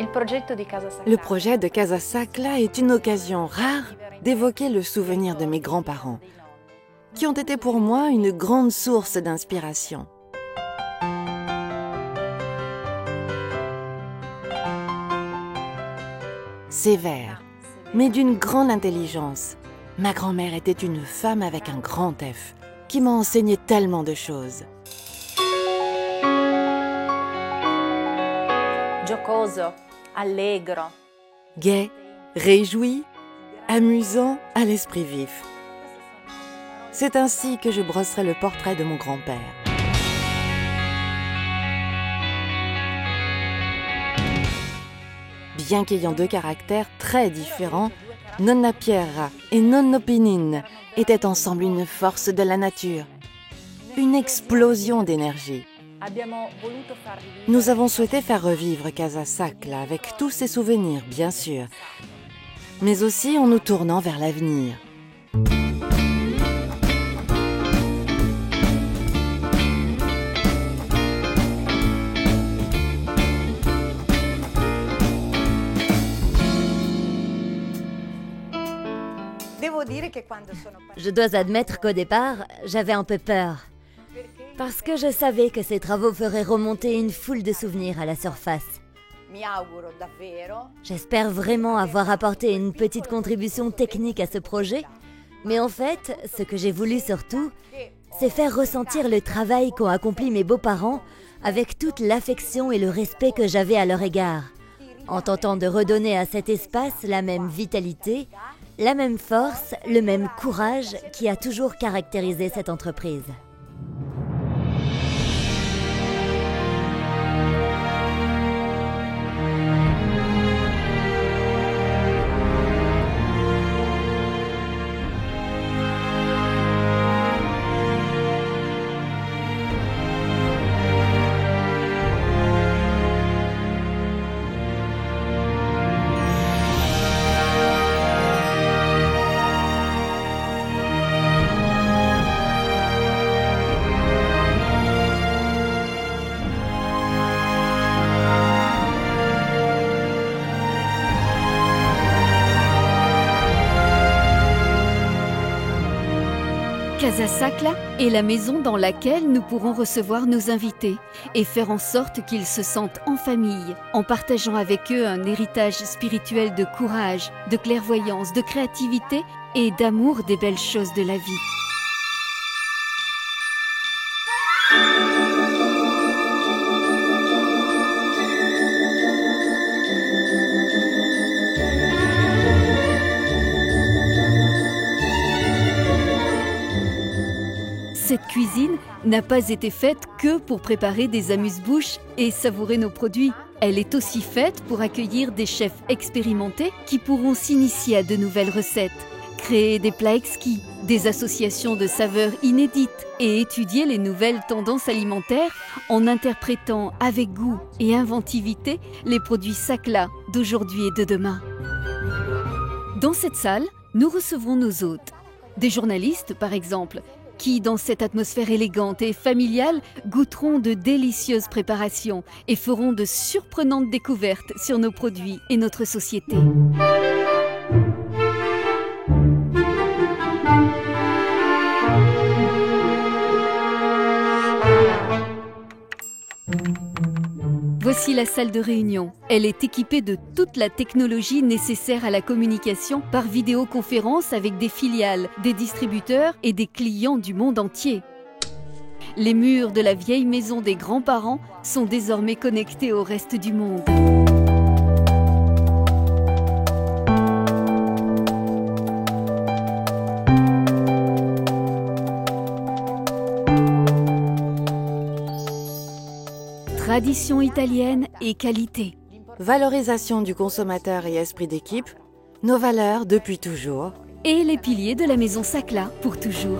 Le projet de Casa Sacla est une occasion rare d'évoquer le souvenir de mes grands-parents, qui ont été pour moi une grande source d'inspiration. Sévère, mais d'une grande intelligence, ma grand-mère était une femme avec un grand F, qui m'a enseigné tellement de choses. Giocoso, allegro. Gai, réjoui, amusant, à l'esprit vif. C'est ainsi que je brosserai le portrait de mon grand-père. Bien qu'ayant deux caractères très différents, Nonna Pierra et Nonno Pinin étaient ensemble une force de la nature, une explosion d'énergie. Nous avons souhaité faire revivre Casa Sacla avec tous ses souvenirs, bien sûr, mais aussi en nous tournant vers l'avenir. Je dois admettre qu'au départ, j'avais un peu peur. Parce que je savais que ces travaux feraient remonter une foule de souvenirs à la surface. J'espère vraiment avoir apporté une petite contribution technique à ce projet, mais en fait, ce que j'ai voulu surtout, c'est faire ressentir le travail qu'ont accompli mes beaux-parents avec toute l'affection et le respect que j'avais à leur égard, en tentant de redonner à cet espace la même vitalité, la même force, le même courage qui a toujours caractérisé cette entreprise. Casa Sacla est la maison dans laquelle nous pourrons recevoir nos invités et faire en sorte qu'ils se sentent en famille, en partageant avec eux un héritage spirituel de courage, de clairvoyance, de créativité et d'amour des belles choses de la vie. Cette cuisine n'a pas été faite que pour préparer des amuse-bouches et savourer nos produits. Elle est aussi faite pour accueillir des chefs expérimentés qui pourront s'initier à de nouvelles recettes, créer des plats exquis, des associations de saveurs inédites et étudier les nouvelles tendances alimentaires en interprétant avec goût et inventivité les produits Sacla d'aujourd'hui et de demain. Dans cette salle, nous recevrons nos hôtes, des journalistes par exemple, qui, dans cette atmosphère élégante et familiale, goûteront de délicieuses préparations et feront de surprenantes découvertes sur nos produits et notre société. Voici la salle de réunion. Elle est équipée de toute la technologie nécessaire à la communication par vidéoconférence avec des filiales, des distributeurs et des clients du monde entier. Les murs de la vieille maison des grands-parents sont désormais connectés au reste du monde. Tradition italienne et qualité. Valorisation du consommateur et esprit d'équipe, nos valeurs depuis toujours. Et les piliers de la maison Sacla pour toujours.